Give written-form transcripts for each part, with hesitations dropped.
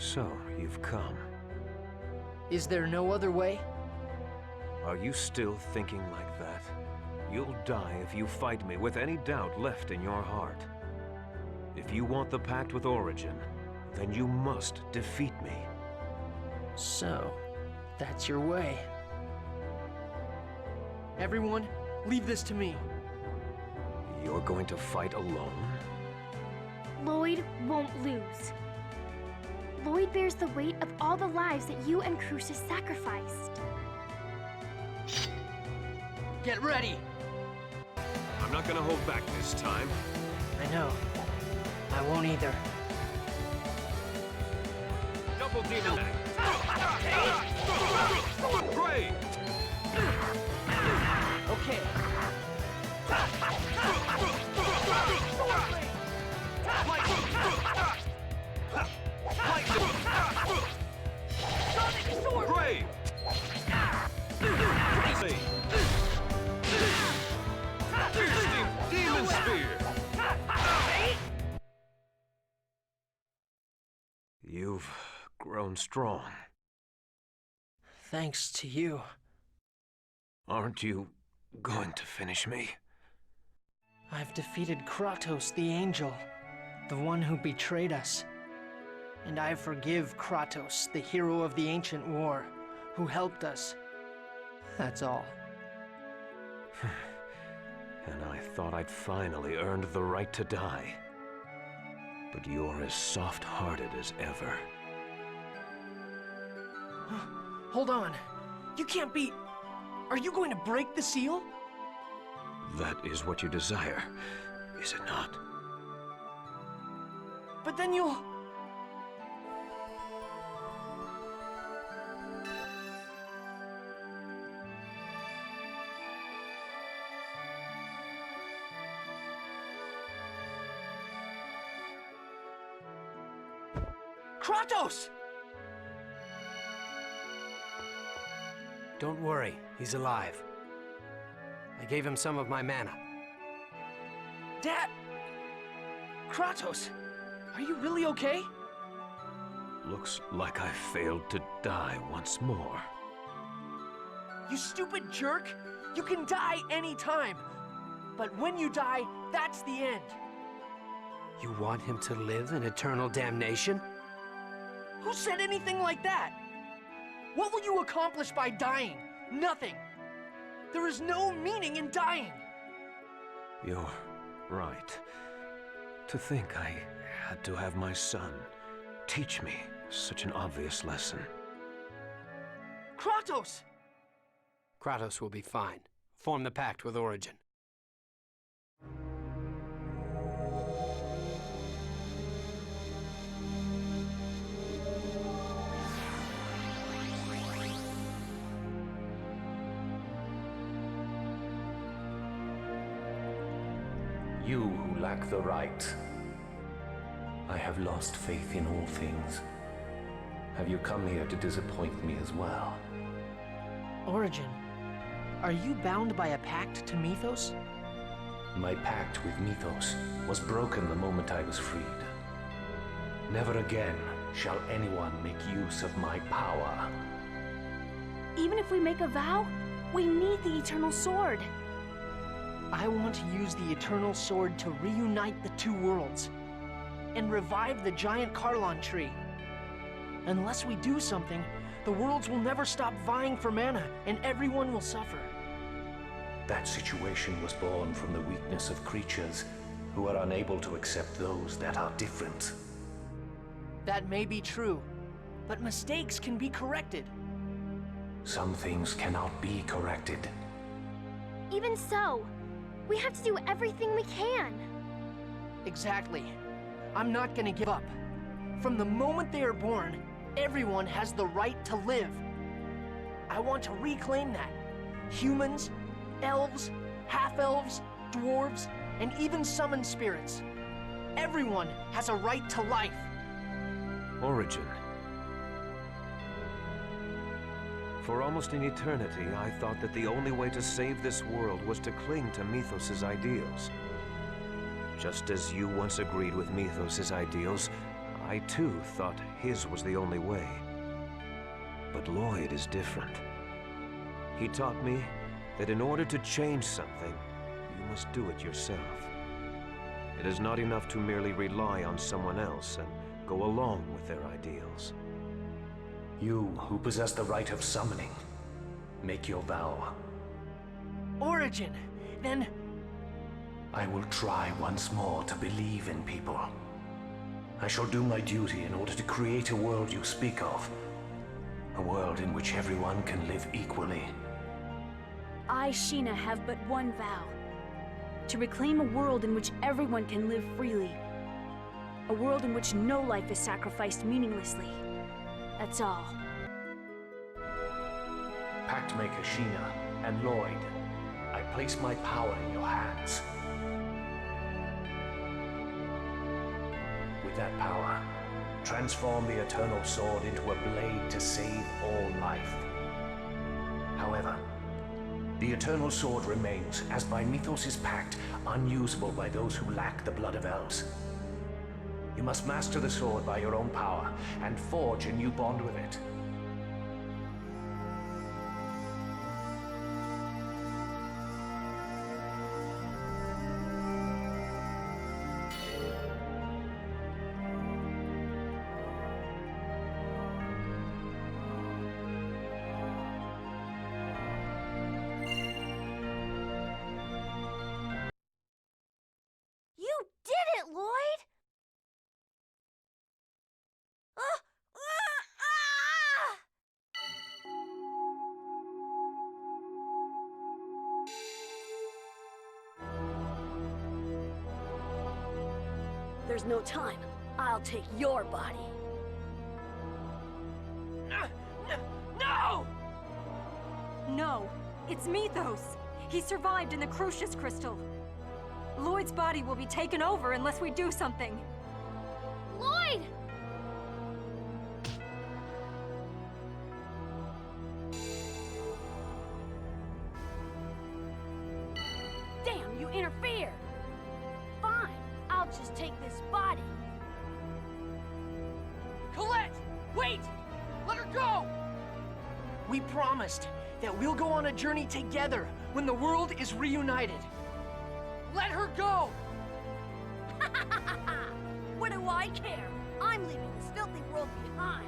So, you've come. Is there no other way? Are you still thinking like that? You'll die if you fight me with any doubt left in your heart. If you want the pact with Origin, then you must defeat me. So, that's your way. Everyone, leave this to me. You're going to fight alone? Lloyd won't lose. Lloyd bears the weight of all the lives that you and Crucius sacrificed. Get ready! I'm not gonna hold back this time. I know. I won't either. Double demon attack! Great! Okay. Sonic sword! Great! Crazy! Demon spear! You've grown strong. Thanks to you. Aren't you going to finish me? I've defeated Kratos the Angel, the one who betrayed us. And I forgive Kratos, the hero of the ancient war, who helped us. That's all. And I thought I'd finally earned the right to die. But you're as soft-hearted as ever. Hold on. You can't be... Are you going to break the seal? That is what you desire, is it not? But then you'll... Kratos! Don't worry, he's alive. I gave him some of my mana. Dad! Kratos! Are you really okay? Looks like I failed to die once more. You stupid jerk! You can die anytime! But when you die, that's the end! You want him to live in eternal damnation? Who said anything like that? What will you accomplish by dying? Nothing! There is no meaning in dying! You're right. To think I had to have my son teach me such an obvious lesson. Kratos! Kratos will be fine. Form the pact with Origin. You who lack the right. I have lost faith in all things. Have you come here to disappoint me as well? Origin, are you bound by a pact to Mythos? My pact with Mythos was broken the moment I was freed. Never again shall anyone make use of my power. Even if we make a vow, we need the Eternal Sword. I want to use the Eternal Sword to reunite the two worlds and revive the giant Carlon tree. Unless we do something, the worlds will never stop vying for mana and everyone will suffer. That situation was born from the weakness of creatures who are unable to accept those that are different. That may be true, but mistakes can be corrected. Some things cannot be corrected. Even so, we have to do everything we can. Exactly. I'm not gonna give up. From the moment they are born, everyone has the right to live. I want to reclaim that. Humans, elves, half-elves, dwarves, and even summoned spirits. Everyone has a right to life. Origin. For almost an eternity, I thought that the only way to save this world was to cling to Mythos' ideals. Just as you once agreed with Mythos' ideals, I too thought his was the only way. But Lloyd is different. He taught me that in order to change something, you must do it yourself. It is not enough to merely rely on someone else and go along with their ideals. You who possess the right of summoning, make your vow. Origin, then... I will try once more to believe in people. I shall do my duty in order to create a world you speak of. A world in which everyone can live equally. I, Sheena, have but one vow. To reclaim a world in which everyone can live freely. A world in which no life is sacrificed meaninglessly. That's all. Pactmaker Sheena and Lloyd, I place my power in your hands. With that power, transform the Eternal Sword into a blade to save all life. However, the Eternal Sword remains, as by Mythos' pact, unusable by those who lack the blood of elves. You must master the sword by your own power, and forge a new bond with it. You did it, Lloyd! There's no time. I'll take your body. No! No, it's Mythos. He survived in the Crucius Crystal. Lloyd's body will be taken over unless we do something. Lloyd! Damn, you interfered! Fine, I'll just take this body. Colette! Wait! Let her go! We promised that we'll go on a journey together when the world is reunited. Let her go! What do I care? I'm leaving this filthy world behind.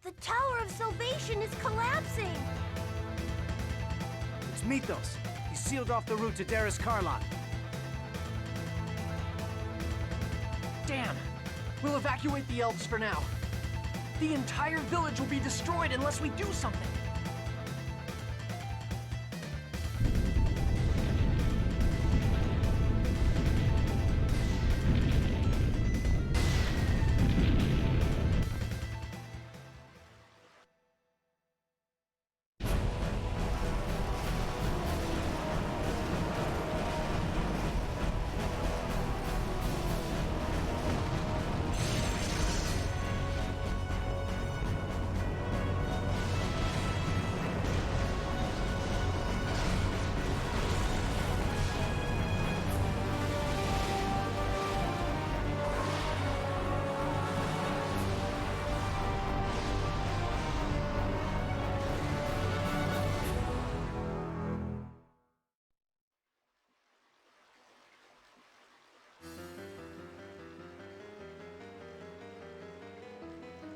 The Tower of Salvation is collapsing! It's Mythos. He sealed off the route to Darris Karlon. Damn! We'll evacuate the elves for now. The entire village will be destroyed unless we do something.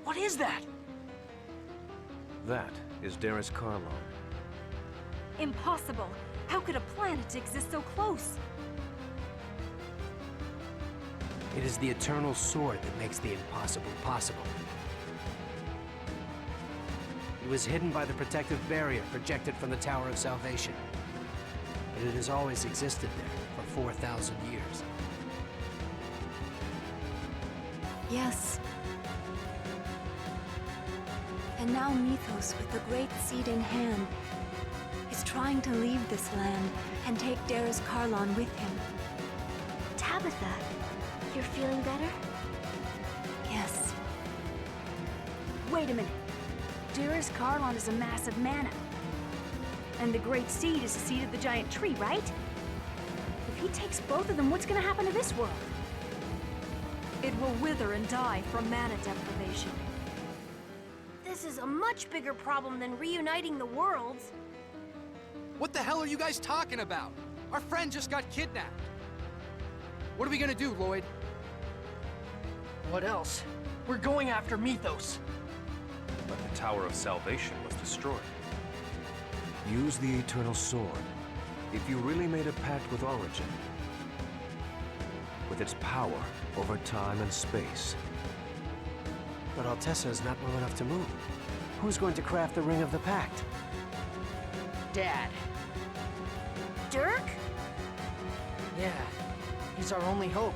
What is that? That is Darris Karlon. Impossible. How could a planet exist so close? It is the eternal sword that makes the impossible possible. It was hidden by the protective barrier projected from the Tower of Salvation. But it has always existed there for 4,000 years. Yes. And now Mythos, with the Great Seed in hand, is trying to leave this land and take Darius Karlon with him. Tabitha, you're feeling better? Yes. Wait a minute. Darius Karlon is a mass of mana. And the Great Seed is the seed of the giant tree, right? If he takes both of them, what's gonna happen to this world? It will wither and die from mana deprivation. This is a much bigger problem than reuniting the worlds. What the hell are you guys talking about? Our friend just got kidnapped. What are we gonna do, Lloyd? What else? We're going after Mythos. But the Tower of Salvation was destroyed. Use the Eternal Sword. If you really made a pact with Origin, with its power over time and space. But Altessa is not well enough to move. Who's going to craft the Ring of the Pact? Dad. Dirk? Yeah, he's our only hope.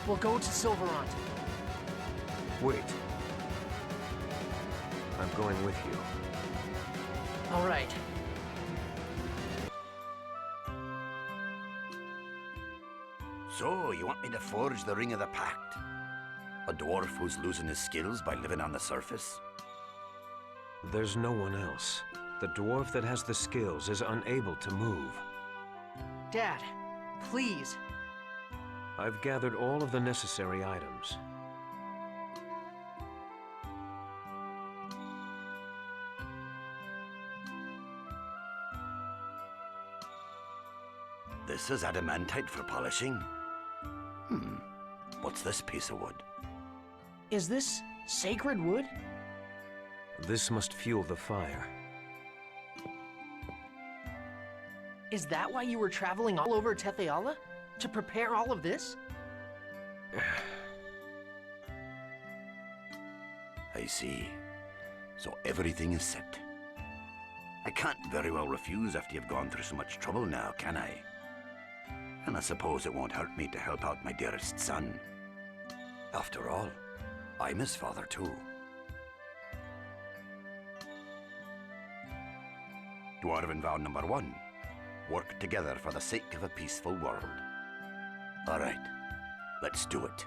We'll go to Sylvarant. Wait. I'm going with you. All right. So, you want me to forge the Ring of the Pact? A dwarf who's losing his skills by living on the surface? There's no one else. The dwarf that has the skills is unable to move. Dad, please. I've gathered all of the necessary items. This is adamantite for polishing. What's this piece of wood? Is this sacred wood? This must fuel the fire. Is that why you were traveling all over Tetheala? To prepare all of this? I see. So everything is set. I can't very well refuse after you've gone through so much trouble now, can I? And I suppose it won't hurt me to help out my dearest son. After all, I'm his father too. Dwarven vow number 1. Work together for the sake of a peaceful world. All right, let's do it.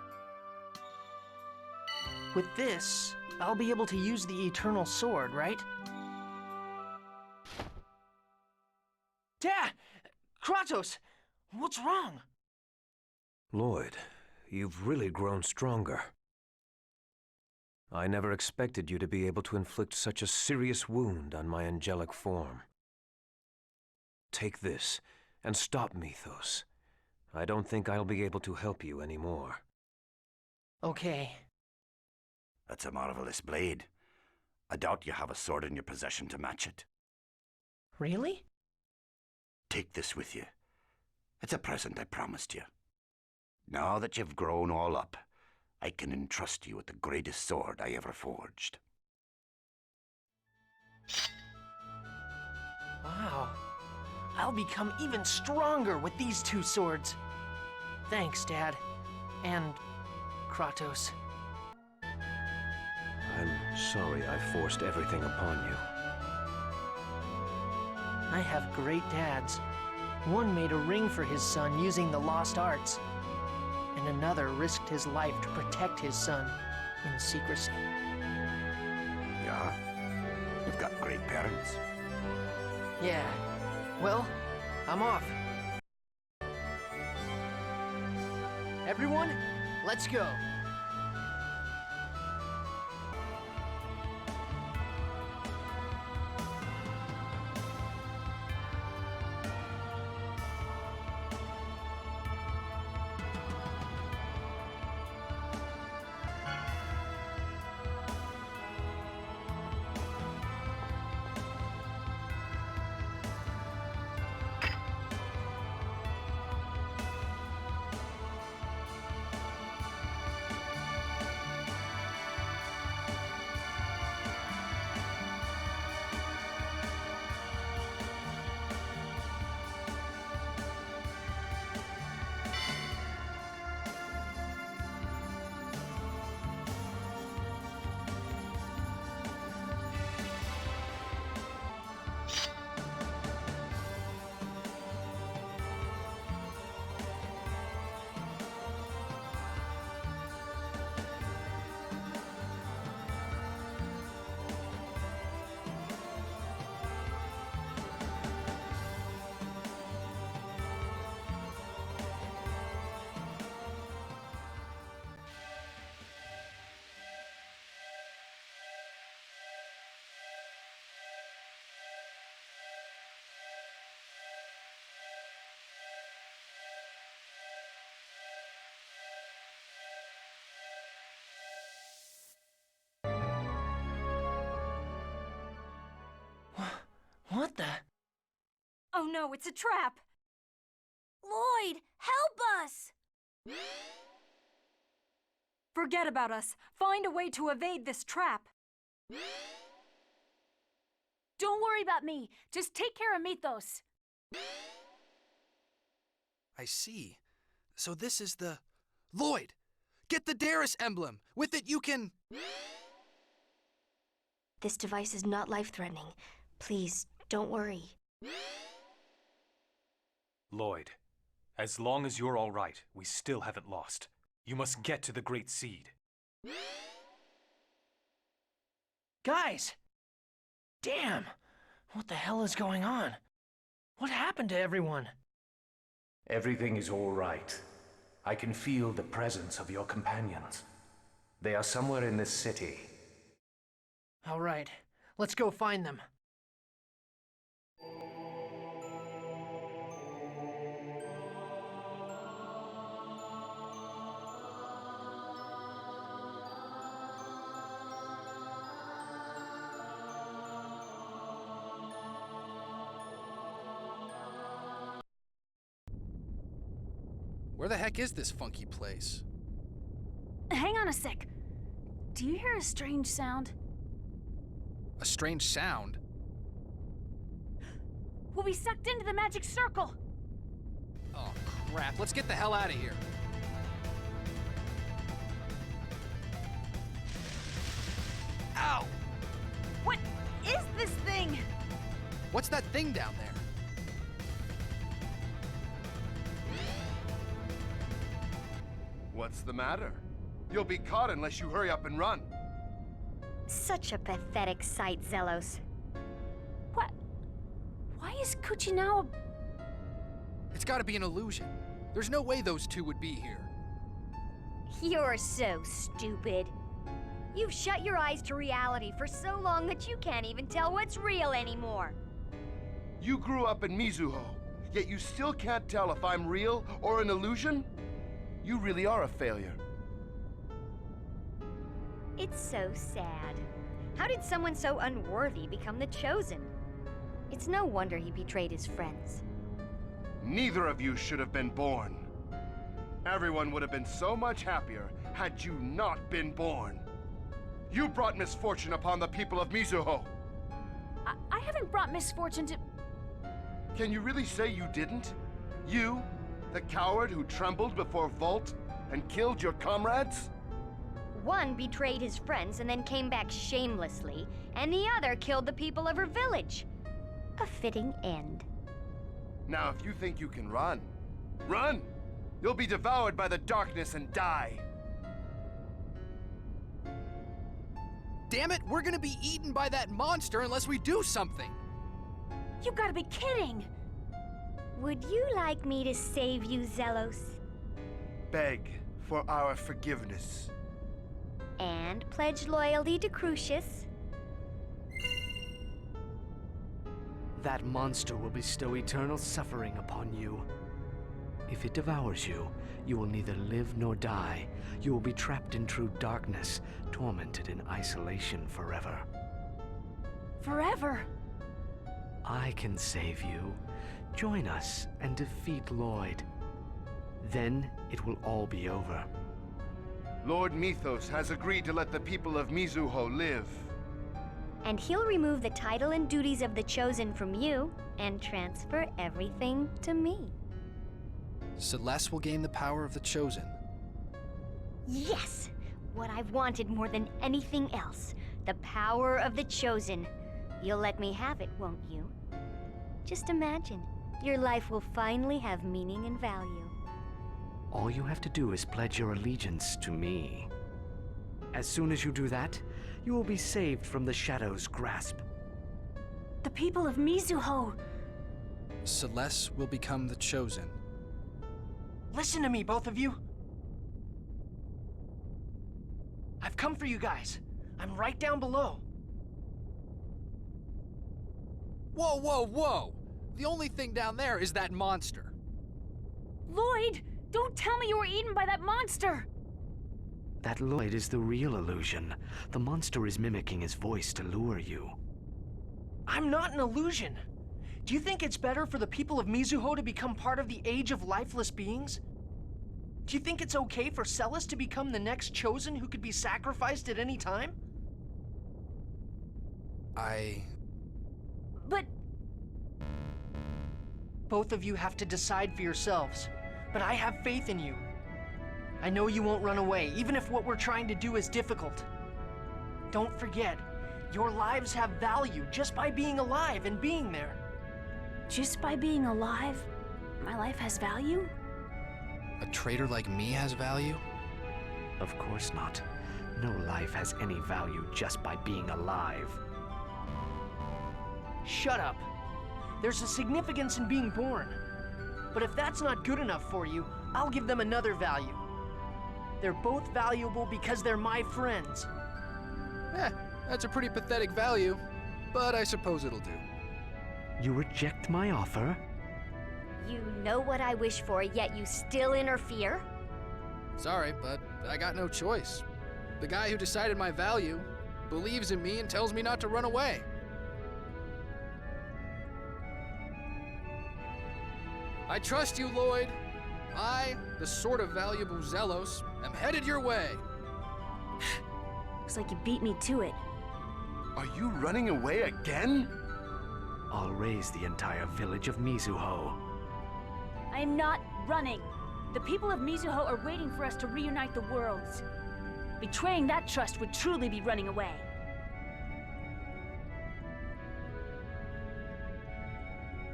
With this, I'll be able to use the Eternal Sword, right? Dad! Kratos! What's wrong? Lloyd, you've really grown stronger. I never expected you to be able to inflict such a serious wound on my angelic form. Take this, and stop Mythos. I don't think I'll be able to help you anymore. Okay. That's a marvelous blade. I doubt you have a sword in your possession to match it. Really? Take this with you. It's a present I promised you. Now that you've grown all up, I can entrust you with the greatest sword I ever forged. Wow. I'll become even stronger with these 2 swords. Thanks, Dad. And Kratos. I'm sorry I forced everything upon you. I have great dads. One made a ring for his son using the lost arts, and another risked his life to protect his son in secrecy. Yeah? You've got great parents. Yeah. Well, I'm off. Everyone, let's go. no, it's a trap! Lloyd, help us! Forget about us. Find a way to evade this trap. Don't worry about me. Just take care of Mythos. I see. So this is the... Lloyd! Get the Darius emblem! With it you can... This device is not life-threatening. Please, don't worry. Lloyd, as long as you're all right, we still haven't lost. You must get to the Great Seed. Guys! Damn! What the hell is going on? What happened to everyone? Everything is all right. I can feel the presence of your companions. They are somewhere in this city. All right, let's go find them. Where the heck is this funky place? Hang on a sec. Do you hear a strange sound? A strange sound? We'll be sucked into the magic circle. Oh, crap. Let's get the hell out of here. Ow! What is this thing? What's that thing down there? What's the matter? You'll be caught unless you hurry up and run. Such a pathetic sight, Zelos. What? Why is Kuchinao... It's gotta be an illusion. There's no way those two would be here. You're so stupid. You've shut your eyes to reality for so long that you can't even tell what's real anymore. You grew up in Mizuho, yet you still can't tell if I'm real or an illusion? You really are a failure. It's so sad. How did someone so unworthy become the Chosen? It's no wonder he betrayed his friends. Neither of you should have been born. Everyone would have been so much happier had you not been born. You brought misfortune upon the people of Mizuho. I haven't brought misfortune to... Can you really say you didn't? You, the coward who trembled before Volt and killed your comrades? One betrayed his friends and then came back shamelessly, and the other killed the people of her village. A fitting end. Now, if you think you can run, run! You'll be devoured by the darkness and die. Damn it, we're gonna be eaten by that monster unless we do something! You gotta be kidding! Would you like me to save you, Zelos? Beg for our forgiveness. And pledge loyalty to Crucius? That monster will bestow eternal suffering upon you. If it devours you, you will neither live nor die. You will be trapped in true darkness, tormented in isolation forever. Forever? I can save you. Join us and defeat Lloyd. Then it will all be over. Lord Mythos has agreed to let the people of Mizuho live. And he'll remove the title and duties of the Chosen from you and transfer everything to me. Celeste will gain the power of the Chosen. Yes! What I've wanted more than anything else. The power of the Chosen. You'll let me have it, won't you? Just imagine. Your life will finally have meaning and value. All you have to do is pledge your allegiance to me. As soon as you do that, you will be saved from the Shadow's grasp. The people of Mizuho! Celeste will become the Chosen. Listen to me, both of you. I've come for you guys. I'm right down below. Whoa, whoa, whoa! The only thing down there is that monster. Lloyd! Don't tell me you were eaten by that monster! That Lloyd is the real illusion. The monster is mimicking his voice to lure you. I'm not an illusion. Do you think it's better for the people of Mizuho to become part of the Age of Lifeless Beings? Do you think it's okay for Celis to become the next Chosen who could be sacrificed at any time? But... Both of you have to decide for yourselves, but I have faith in you. I know you won't run away, even if what we're trying to do is difficult. Don't forget, your lives have value just by being alive and being there. Just by being alive, my life has value? A traitor like me has value? Of course not. No life has any value just by being alive. Shut up. There's a significance in being born. But if that's not good enough for you, I'll give them another value. They're both valuable because they're my friends. That's a pretty pathetic value, but I suppose it'll do. You reject my offer? You know what I wish for, yet you still interfere? Sorry, but I got no choice. The guy who decided my value believes in me and tells me not to run away. I trust you, Lloyd. I, the sort of valuable Zelos, am headed your way. Looks like you beat me to it. Are you running away again? I'll raise the entire village of Mizuho. I am not running. The people of Mizuho are waiting for us to reunite the worlds. Betraying that trust would truly be running away.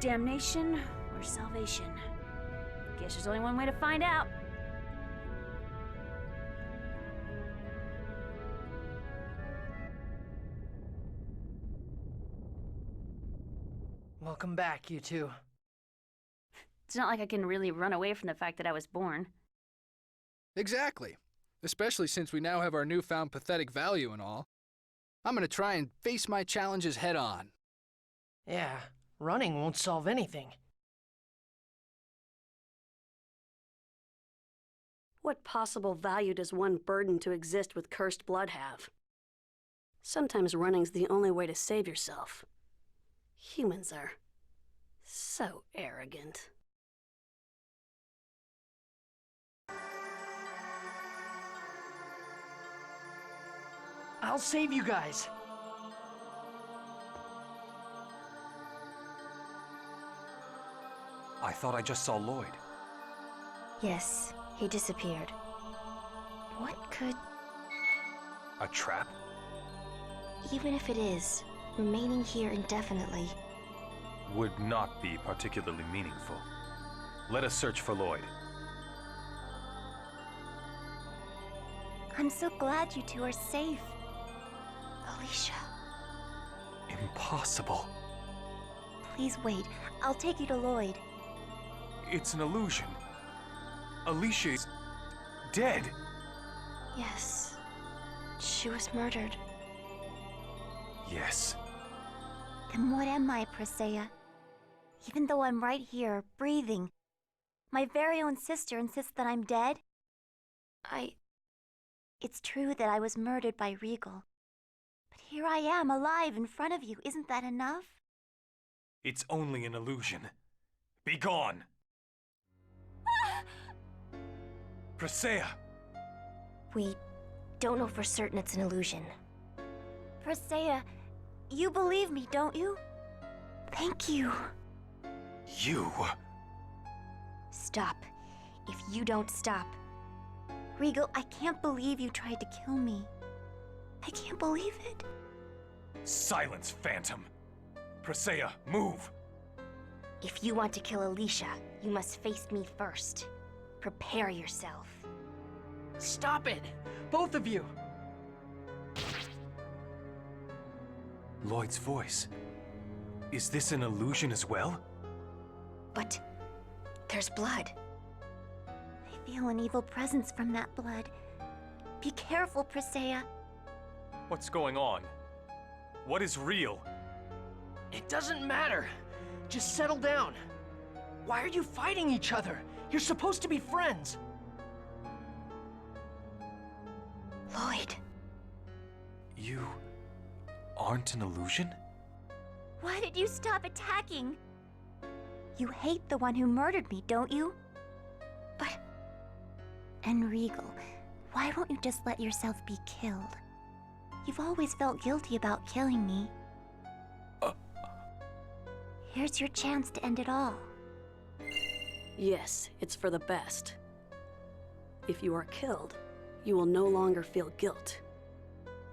Damnation or salvation? Guess there's only one way to find out. Welcome back, you two. It's not like I can really run away from the fact that I was born. Exactly. Especially since we now have our newfound pathetic value and all. I'm gonna try and face my challenges head on. Yeah, running won't solve anything. What possible value does one burden to exist with cursed blood have? Sometimes running's the only way to save yourself. Humans are so arrogant. I'll save you guys. I thought I just saw Lloyd. Yes, he disappeared. What could... A trap? Even if it is, remaining here indefinitely... Would not be particularly meaningful. Let us search for Lloyd. I'm so glad you two are safe. Alicia, Impossible. please wait. I'll take you to Lloyd. It's an illusion. Alicia's dead. Yes, she was murdered. Yes. Then what am I, Presea? Even though I'm right here, breathing, my very own sister insists that I'm dead? It's true that I was murdered by Regal. But here I am, alive in front of you. Isn't that enough? It's only an illusion. Be gone! Presea! We don't know for certain it's an illusion. Presea, you believe me, don't you? Thank you. You... Stop. If you don't stop. Regal, I can't believe you tried to kill me. I can't believe it. Silence, Phantom! Presea, move! If you want to kill Alicia, you must face me first. Prepare yourself. Stop it! Both of you! Lloyd's voice. Is this an illusion as well? But there's blood. I feel an evil presence from that blood. Be careful, Presea. What's going on? What is real? It doesn't matter. Just settle down. Why are you fighting each other? You're supposed to be friends. Lloyd. You... aren't an illusion? Why did you stop attacking? You hate the one who murdered me, don't you? But... And Regal, why won't you just let yourself be killed? You've always felt guilty about killing me. Here's your chance to end it all. Yes, it's for the best. If you are killed, you will no longer feel guilt.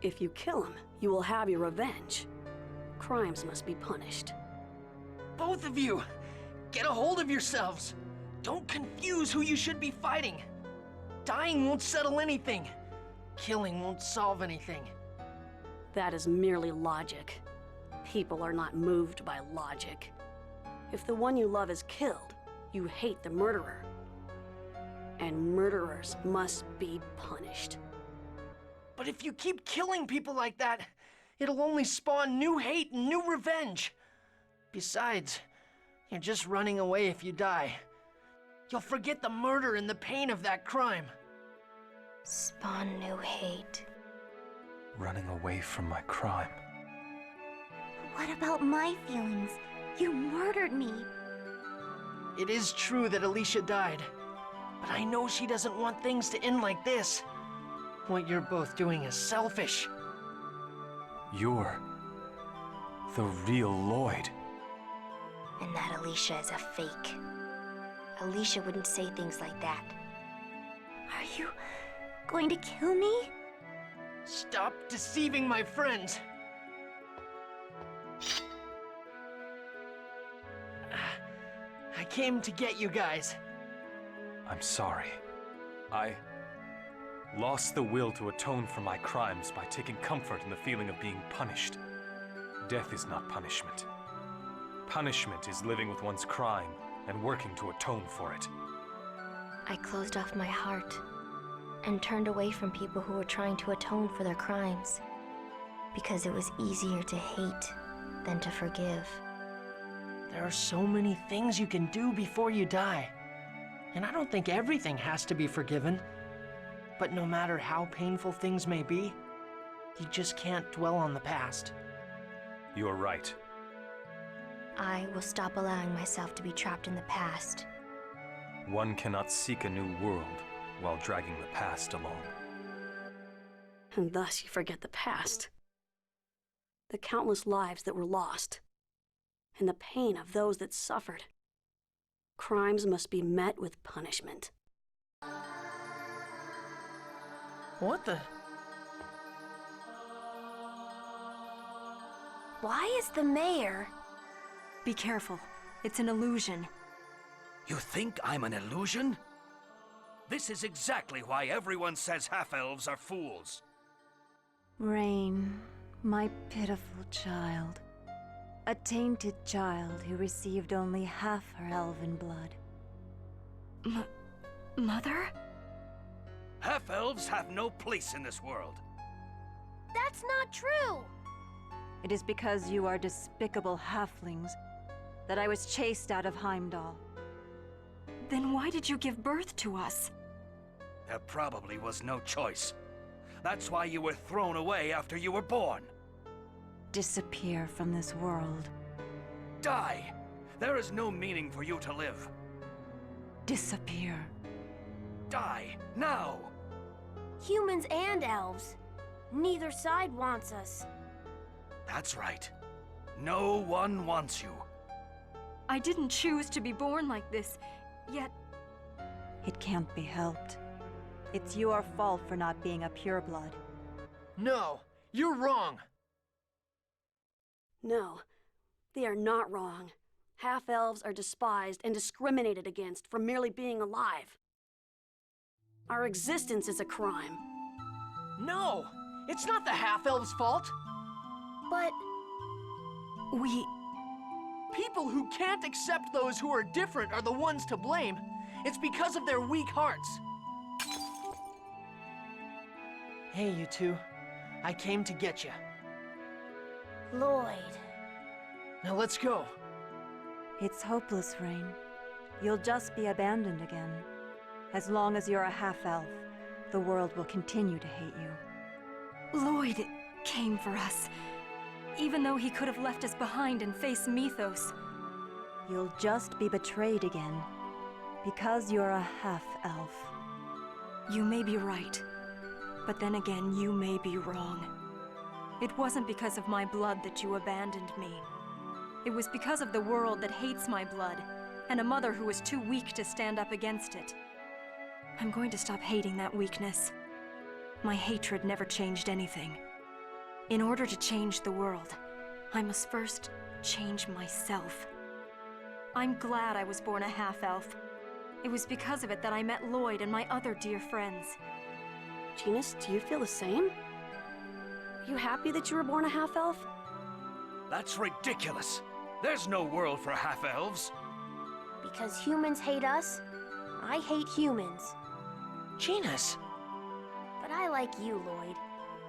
If you kill him, you will have your revenge. Crimes must be punished. Both of you! Get a hold of yourselves! Don't confuse who you should be fighting! Dying won't settle anything. Killing won't solve anything. That is merely logic. People are not moved by logic. If the one you love is killed, you hate the murderer. And murderers must be punished. But if you keep killing people like that, it'll only spawn new hate and new revenge. Besides, you're just running away if you die. You'll forget the murder and the pain of that crime. Spawn new hate. Running away from my crime. What about my feelings? You murdered me. It is true that Alicia died, but I know she doesn't want things to end like this. What you're both doing is selfish. You're the real Lloyd. And that Alicia is a fake. Alicia wouldn't say things like that. Are you going to kill me? Stop deceiving my friends. I came to get you guys. I'm sorry. I lost the will to atone for my crimes by taking comfort in the feeling of being punished. Death is not punishment. Punishment is living with one's crime and working to atone for it. I closed off my heart and turned away from people who were trying to atone for their crimes because it was easier to hate than to forgive. There are so many things you can do before you die. And I don't think everything has to be forgiven. But no matter how painful things may be, you just can't dwell on the past. You're right. I will stop allowing myself to be trapped in the past. One cannot seek a new world while dragging the past along. And thus you forget the past. The countless lives that were lost. And the pain of those that suffered. Crimes must be met with punishment. What the? Why is the mayor? Be careful. It's an illusion. You think I'm an illusion? This is exactly why everyone says half-elves are fools. Rain, my pitiful child. A tainted child who received only half her elven blood. Mother? Half-elves have no place in this world. That's not true! It is because you are despicable halflings that I was chased out of Heimdall. Then why did you give birth to us? There probably was no choice. That's why you were thrown away after you were born. Disappear from this world. Die! There is no meaning for you to live. Disappear. Die, now! Humans and elves. Neither side wants us. That's right. No one wants you. I didn't choose to be born like this, yet... It can't be helped. It's your fault for not being a pureblood. No, you're wrong. No, they are not wrong. Half-elves are despised and discriminated against for merely being alive. Our existence is a crime. No, it's not the half-elves' fault. But... People who can't accept those who are different are the ones to blame. It's because of their weak hearts. Hey, you two. I came to get you. Lloyd. Now let's go. It's hopeless, Rain. You'll just be abandoned again. As long as you're a half-elf, the world will continue to hate you. Lloyd came for us. Even though he could have left us behind and faced Mythos. You'll just be betrayed again. Because you're a half-elf. You may be right. But then again, you may be wrong. It wasn't because of my blood that you abandoned me. It was because of the world that hates my blood, and a mother who was too weak to stand up against it. I'm going to stop hating that weakness. My hatred never changed anything. In order to change the world, I must first change myself. I'm glad I was born a half-elf. It was because of it that I met Lloyd and my other dear friends. Genus, do you feel the same? Are you happy that you were born a half-elf? That's ridiculous. There's no world for half-elves. Because humans hate us, I hate humans. Genus! But I like you, Lloyd.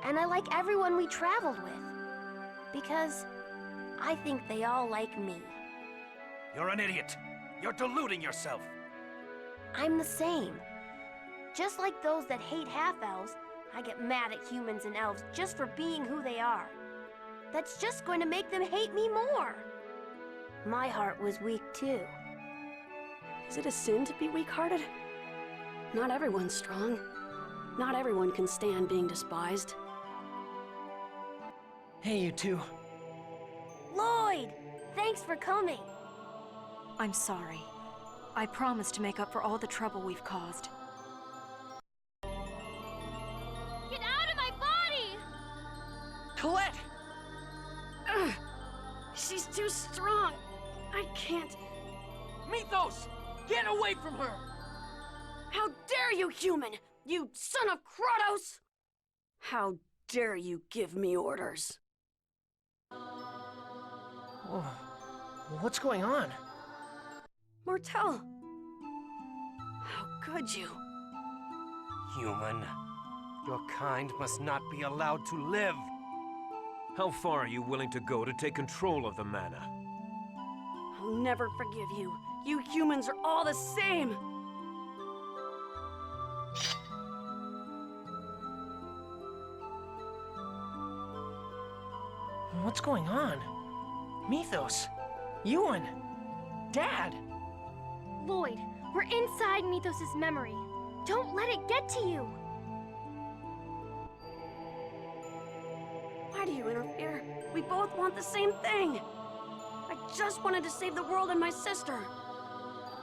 And I like everyone we traveled with. Because I think they all like me. You're an idiot. You're deluding yourself. I'm the same. Just like those that hate half-elves, I get mad at humans and elves just for being who they are. That's just going to make them hate me more. My heart was weak too. Is it a sin to be weak-hearted? Not everyone's strong. Not everyone can stand being despised. Hey, you two. Lloyd! Thanks for coming. I'm sorry. I promise to make up for all the trouble we've caused. Get out of my body! Colette! Ugh. She's too strong. I can't. Mythos! Get away from her! How dare you, human! You son of Kratos! How dare you give me orders? Whoa. What's going on? Mortel! How could you? Human, your kind must not be allowed to live. How far are you willing to go to take control of the mana? I'll never forgive you. You humans are all the same! What's going on? Mythos, Ewan, Dad! Lloyd, we're inside Mythos' memory. Don't let it get to you! Why do you interfere? We both want the same thing! I just wanted to save the world and my sister.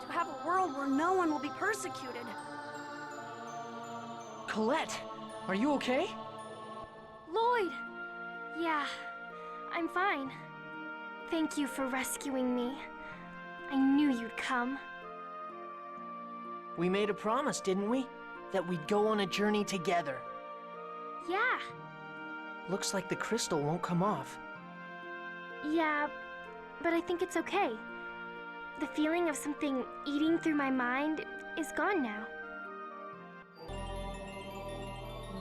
To have a world where no one will be persecuted. Colette, are you okay? Lloyd! Yeah, I'm fine. Thank you for rescuing me. I knew you'd come. We made a promise, didn't we? That we'd go on a journey together. Yeah. Looks like the crystal won't come off. Yeah, but I think it's okay. The feeling of something eating through my mind is gone now.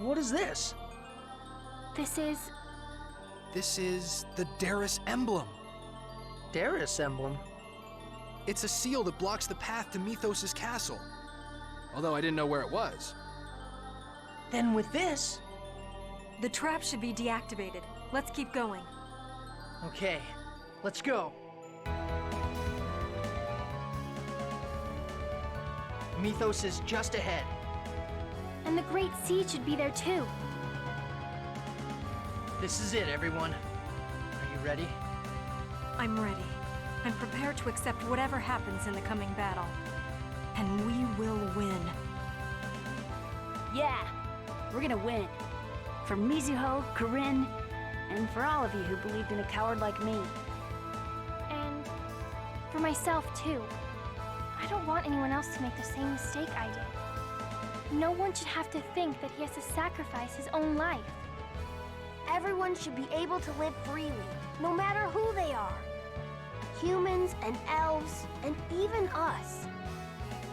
What is this? This is the Darius emblem. Darius emblem? It's a seal that blocks the path to Mythos' castle. Although I didn't know where it was. Then with this... The trap should be deactivated. Let's keep going. Okay, let's go. Mythos is just ahead. And the Great Sea should be there too. This is it, everyone. Are you ready? I'm ready. I'm prepared to accept whatever happens in the coming battle. And we will win. Yeah, we're gonna win. For Mizuho, Corinne, and for all of you who believed in a coward like me. And for myself too. I don't want anyone else to make the same mistake I did. No one should have to think that he has to sacrifice his own life. Everyone should be able to live freely, no matter who they are. Humans and elves, and even us.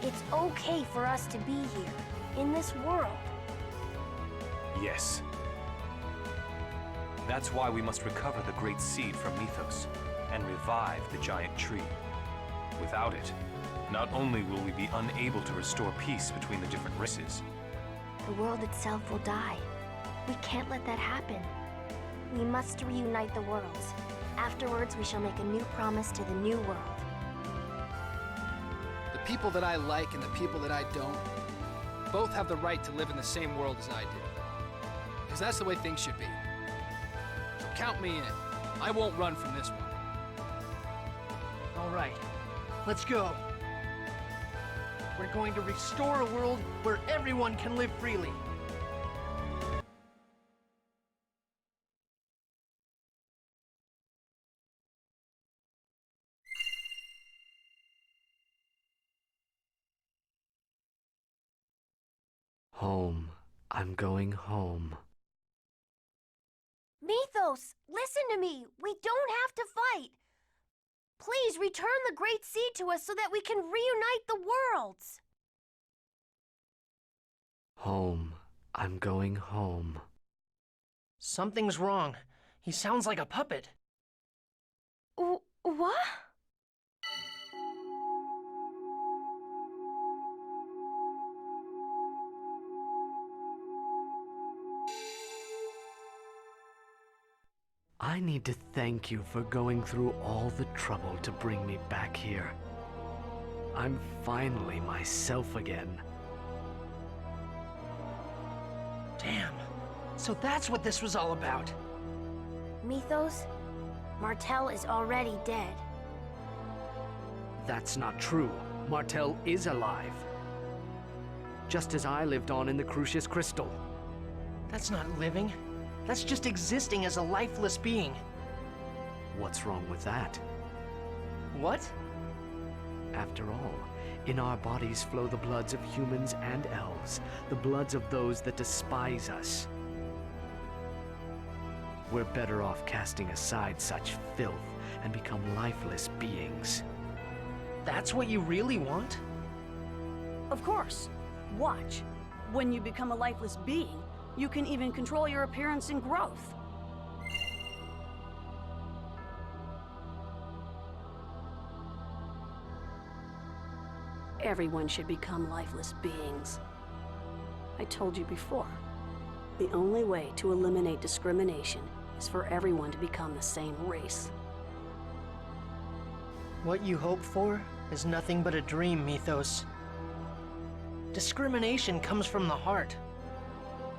It's okay for us to be here, in this world. Yes. That's why we must recover the great seed from Mythos and revive the giant tree. Without it, not only will we be unable to restore peace between the different races. The world itself will die. We can't let that happen. We must reunite the worlds. Afterwards, we shall make a new promise to the new world. people that I like and the people that I don't both have the right to live in the same world as I do. Because that's the way things should be. So count me in. I won't run from this one. All right, let's go. We're going to restore a world where everyone can live freely. Home. I'm going home. Mythos, listen to me. We don't have to fight. Please return the Great Sea to us so that we can reunite the worlds. Home. I'm going home. Something's wrong. He sounds like a puppet. What? I need to thank you for going through all the trouble to bring me back here. I'm finally myself again. Damn. So that's what this was all about. Mythos, Martel is already dead. That's not true. Martel is alive. Just as I lived on in the Crucius Crystal. That's not living. That's just existing as a lifeless being. What's wrong with that? What? After all, in our bodies flow the bloods of humans and elves, the bloods of those that despise us. We're better off casting aside such filth and become lifeless beings. That's what you really want? Of course. Watch. When you become a lifeless being, you can even control your appearance and growth. Everyone should become lifeless beings. I told you before, the only way to eliminate discrimination is for everyone to become the same race. What you hope for is nothing but a dream, Mythos. Discrimination comes from the heart.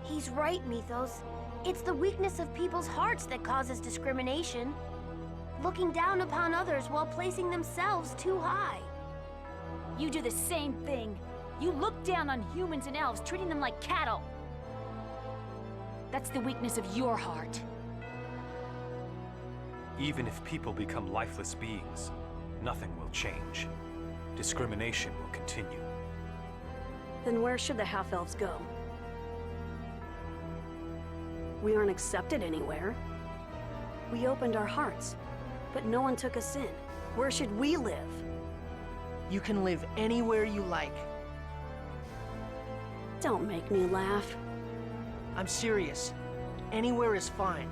He's right, Mythos. It's the weakness of people's hearts that causes discrimination. Looking down upon others while placing themselves too high. You do the same thing. You look down on humans and elves, treating them like cattle. That's the weakness of your heart. Even if people become lifeless beings, nothing will change. Discrimination will continue. Then where should the half-elves go? We aren't accepted anywhere. We opened our hearts, but no one took us in. Where should we live? You can live anywhere you like. Don't make me laugh. I'm serious. Anywhere is fine.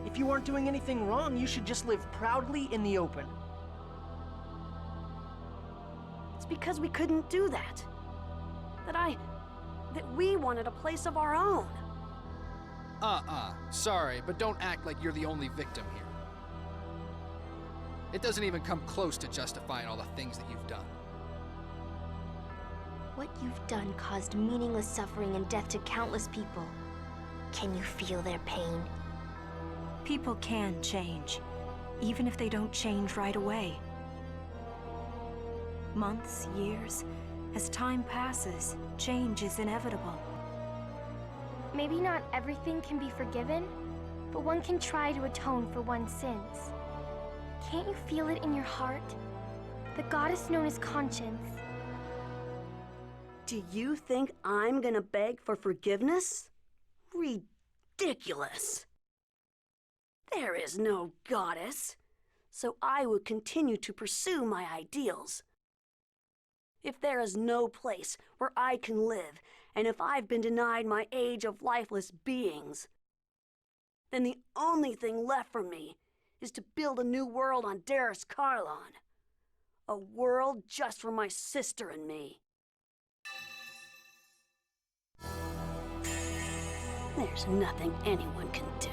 If you aren't doing anything wrong, you should just live proudly in the open. It's because we couldn't do that. That we wanted a place of our own. Sorry, but don't act like you're the only victim here. It doesn't even come close to justifying all the things that you've done. What you've done caused meaningless suffering and death to countless people. Can you feel their pain? People can change, even if they don't change right away. Months, years, as time passes, change is inevitable. Maybe not everything can be forgiven, but one can try to atone for one's sins. Can't you feel it in your heart? The goddess known as Conscience. Do you think I'm gonna beg for forgiveness? Ridiculous. There is no goddess, so I would continue to pursue my ideals. If there is no place where I can live, and if I've been denied my age of lifeless beings, then the only thing left for me is to build a new world on Darris Carlon. A world just for my sister and me. There's nothing anyone can do.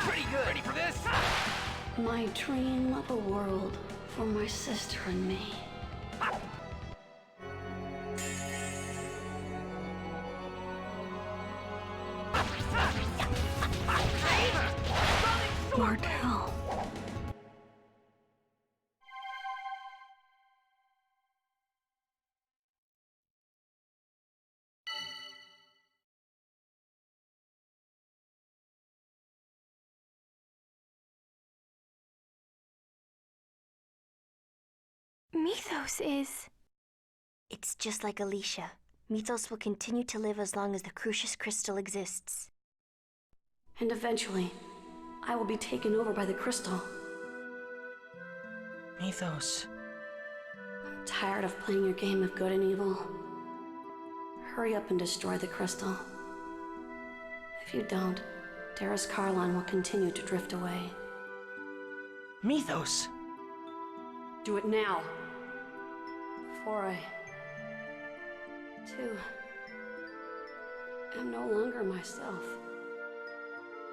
Pretty good. Ready for this? My dream of a world for my sister and me. Martel. Mythos is... It's just like Alicia. Mythos will continue to live as long as the Crucius Crystal exists. And eventually, I will be taken over by the crystal. Mythos. I'm tired of playing your game of good and evil. Hurry up and destroy the crystal. If you don't, Darius Carlon will continue to drift away. Mythos! Do it now. Before I... too... am no longer myself.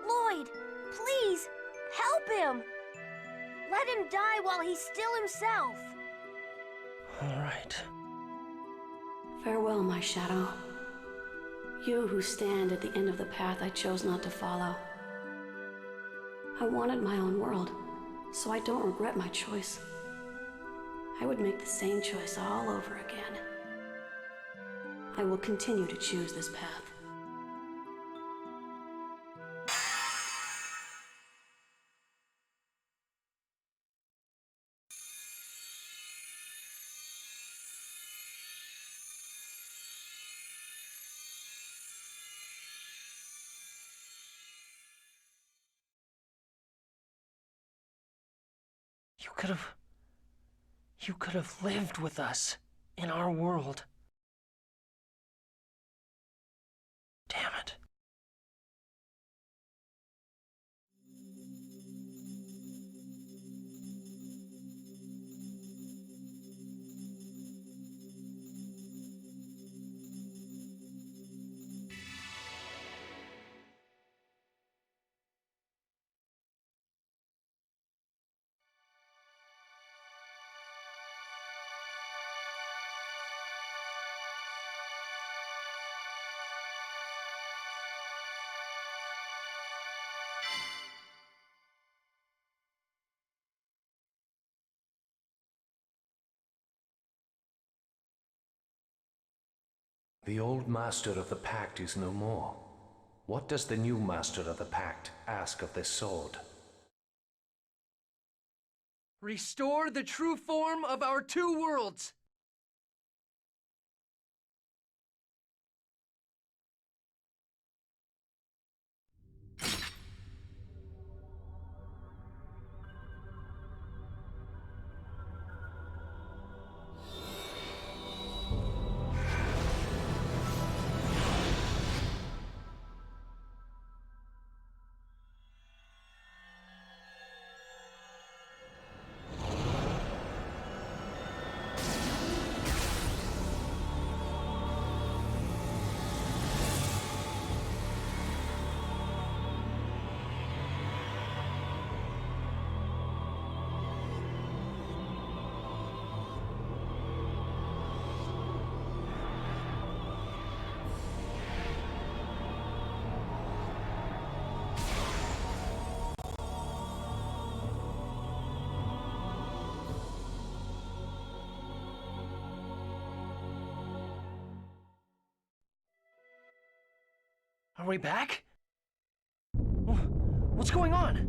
Lloyd, please, help him! Let him die while he's still himself. All right. Farewell, my shadow. You who stand at the end of the path I chose not to follow. I wanted my own world, so I don't regret my choice. I would make the same choice all over again. I will continue to choose this path. You could have lived with us in our world. Damn it. The old master of the pact is no more. What does the new master of the pact ask of this sword? Restore the true form of our two worlds! Are we back? What's going on?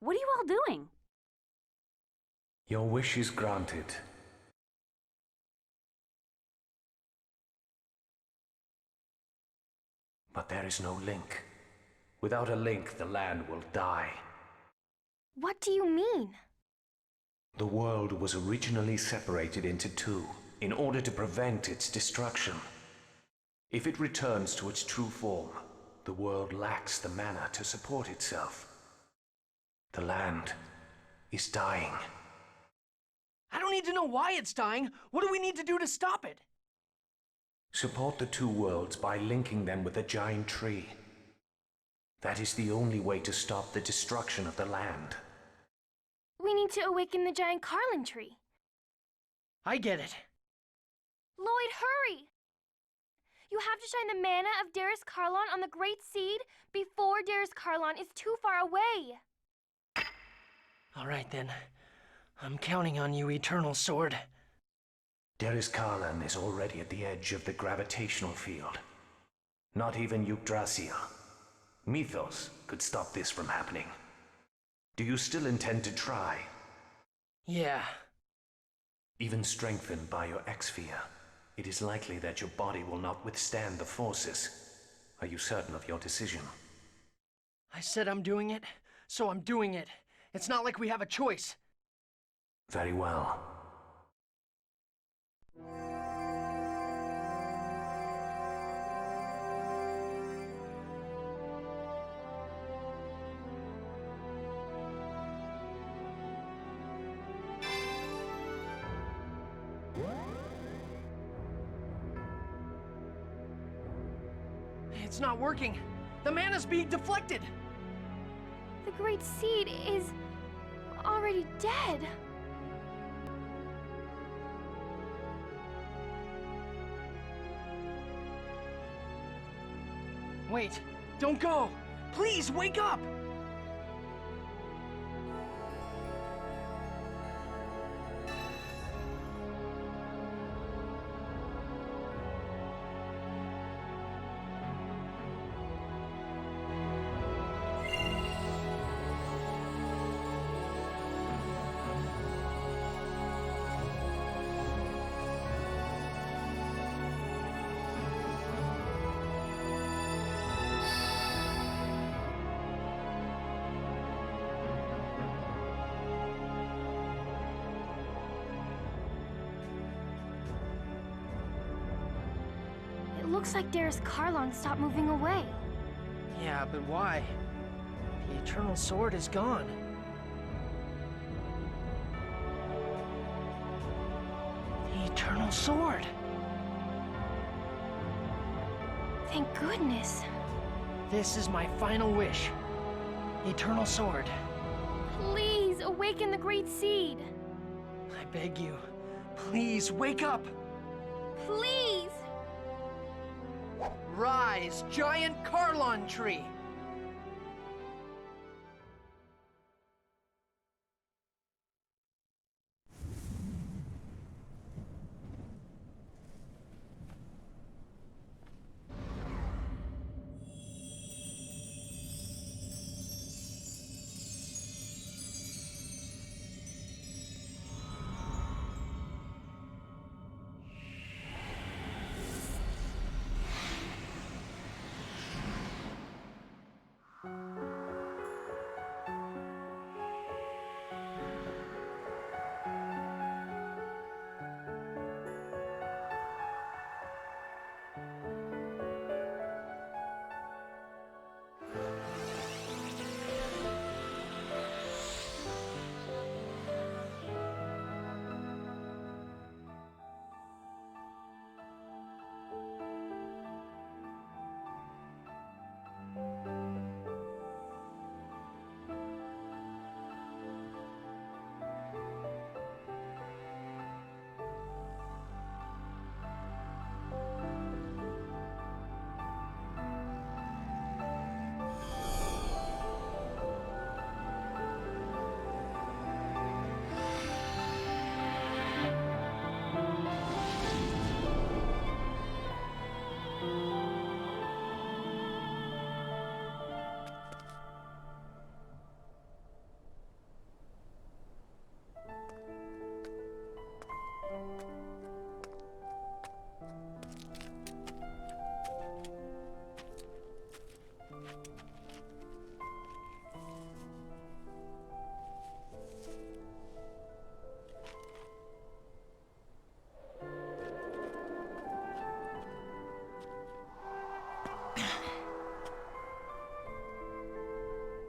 What are you all doing? Your wish is granted. But there is no link. Without a link, the land will die. What do you mean? The world was originally separated into two in order to prevent its destruction. If it returns to its true form, the world lacks the mana to support itself. The land is dying. I don't need to know why it's dying. What do we need to do to stop it? Support the two worlds by linking them with a giant tree. That is the only way to stop the destruction of the land. We need to awaken the giant Carlin tree. I get it. Lloyd, hurry! You have to shine the mana of Darius Carlon on the Great Seed before Darius Carlon is too far away. All right then. I'm counting on you, Eternal Sword. Darius Carlin is already at the edge of the gravitational field. Not even Yggdrasil, Mythos, could stop this from happening. Do you still intend to try? Yeah. Even strengthened by your X-Sphere, it is likely that your body will not withstand the forces. Are you certain of your decision? I said I'm doing it, so I'm doing it. It's not like we have a choice. Very well. It's not working. The mana's being deflected. The Great Seed is already dead. Wait, don't go! Please, wake up! It looks like Darius Carlon stopped moving away. Yeah, but why? The Eternal Sword is gone. The Eternal Sword! Thank goodness. This is my final wish. Eternal Sword. Please awaken the Great Seed. I beg you, please wake up! Please! Rise, giant Carlon tree!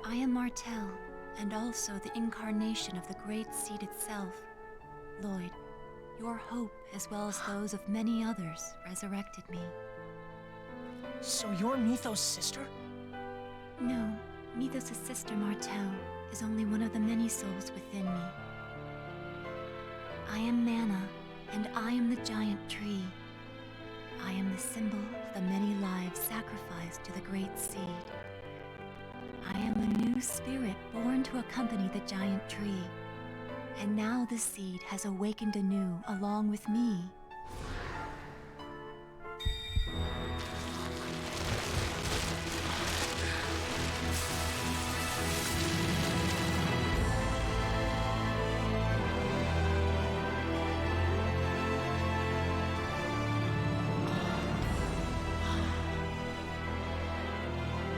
I am Martel, and also the incarnation of the Great Seed itself. Lloyd, your hope, as well as those of many others, resurrected me. So you're Mythos' sister? No, Mythos' sister Martel is only one of the many souls within me. I am Mana, and I am the giant tree. I am the symbol of the many lives sacrificed to the Great Seed. I am a new spirit born to accompany the giant tree. And now the seed has awakened anew along with me.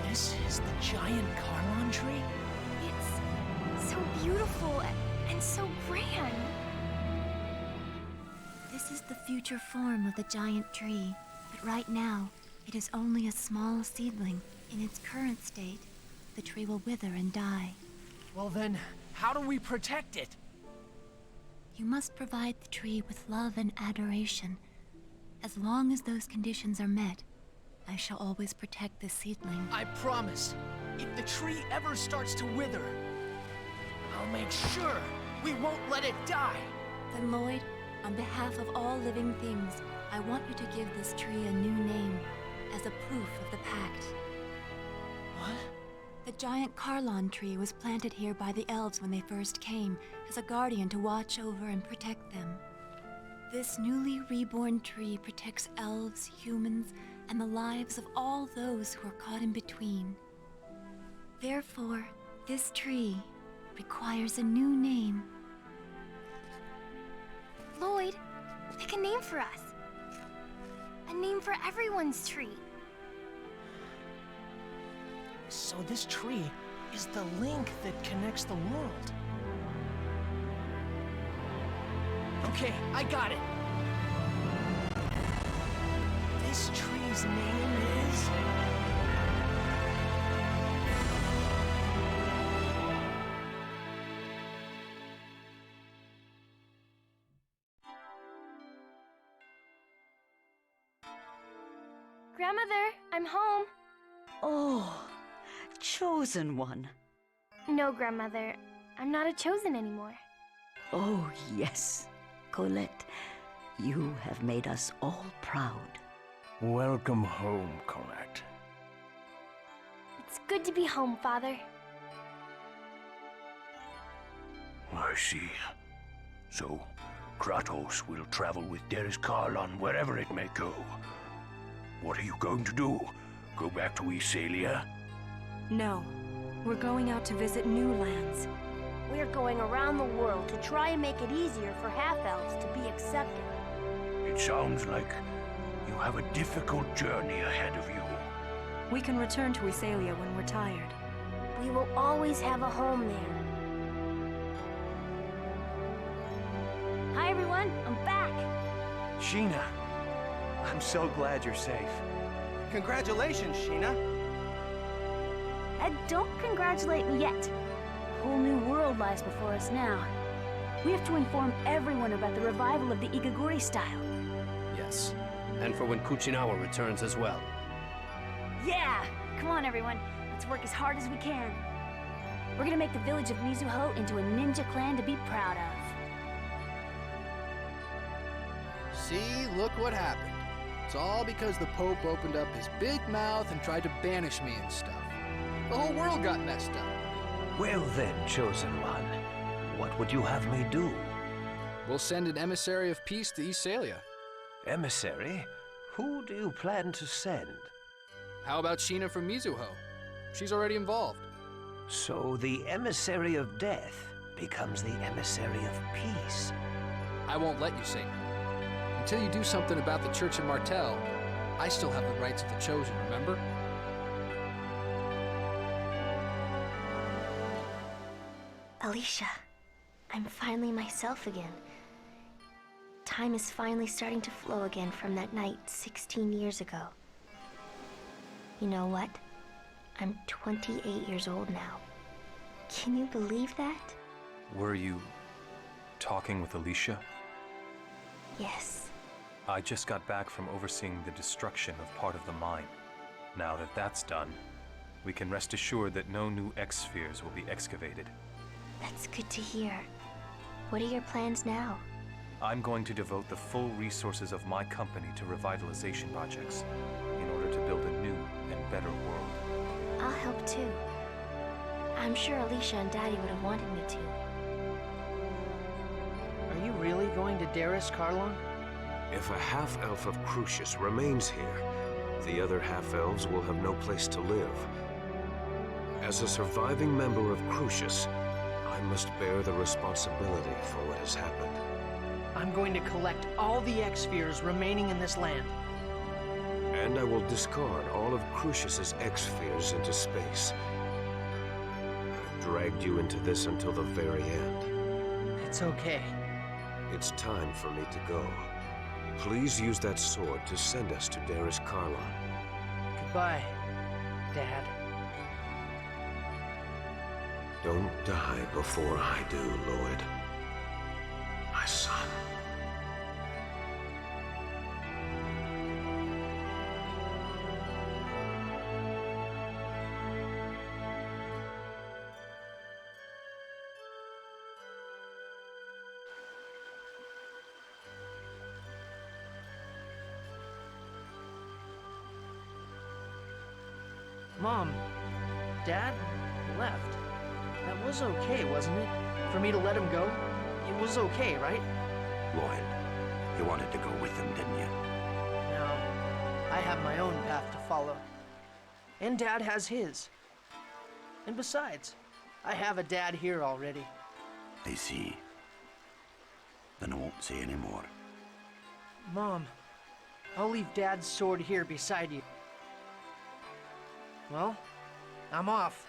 This is the giant Carlon tree? It's so beautiful and so grand. This is the future form of the giant tree, but right now, it is only a small seedling. In its current state, the tree will wither and die. Well then, how do we protect it? You must provide the tree with love and adoration. As long as those conditions are met, I shall always protect the seedling. I promise. If the tree ever starts to wither, I'll make sure we won't let it die. Then, Lloyd, on behalf of all living things, I want you to give this tree a new name, as a proof of the pact. What? The giant Carlon tree was planted here by the elves when they first came, as a guardian to watch over and protect them. This newly reborn tree protects elves, humans, and the lives of all those who are caught in between. Therefore, this tree requires a new name. Lloyd, pick a name for us. A name for everyone's tree. So this tree is the link that connects the world. Okay, I got it. This tree's name is... Grandmother, I'm home. Oh, chosen one. No, Grandmother, I'm not a chosen anymore. Oh, yes, Colette. You have made us all proud. Welcome home, Colette. It's good to be home, Father. I see. So, Kratos will travel with Deres Carlon wherever it may go. What are you going to do? Go back to Iselia? No. We're going out to visit new lands. We're going around the world to try and make it easier for half-elves to be accepted. It sounds like you have a difficult journey ahead of you. We can return to Iselia when we're tired. We will always have a home there. Hi, everyone. I'm back. Sheena, I'm so glad you're safe. Congratulations, Sheena. Ed, don't congratulate me yet. A whole new world lies before us now. We have to inform everyone about the revival of the Igaguri style. Yes, and for when Kuchinawa returns as well. Yeah! Come on, everyone. Let's work as hard as we can. We're gonna make the village of Mizuho into a ninja clan to be proud of. See, look what happened. It's all because the Pope opened up his big mouth and tried to banish me and stuff. The whole world got messed up. Well then, Chosen One, what would you have me do? We'll send an emissary of peace to Iselia. Emissary? Who do you plan to send? How about Sheena from Mizuho? She's already involved. So the emissary of death becomes the emissary of peace. I won't let you, Satan. Until you do something about the Church in Martel, I still have the rights of the Chosen, remember? Alicia, I'm finally myself again. Time is finally starting to flow again from that night 16 years ago. You know what? I'm 28 years old now. Can you believe that? Were you talking with Alicia? Yes. I just got back from overseeing the destruction of part of the mine. Now that that's done, we can rest assured that no new X-spheres will be excavated. That's good to hear. What are your plans now? I'm going to devote the full resources of my company to revitalization projects in order to build a new and better world. I'll help too. I'm sure Alicia and Daddy would have wanted me to. Are you really going to Darris, Carlon? If a half-elf of Crucius remains here, the other half-elves will have no place to live. As a surviving member of Crucius, I must bear the responsibility for what has happened. I'm going to collect all the X-spheres remaining in this land. And I will discard all of Crucius's X-spheres into space. I've dragged you into this until the very end. It's okay. It's time for me to go. Please use that sword to send us to Darris Carlon. Goodbye, Dad. Don't die before I do, Lloyd. My son. Mom, Dad left. That was okay, wasn't it? For me to let him go? It was okay, right? Lloyd, you wanted to go with him, didn't you? No, I have my own path to follow. And Dad has his. And besides, I have a dad here already. I see. Then I won't say any more. Mom, I'll leave Dad's sword here beside you. Well, I'm off.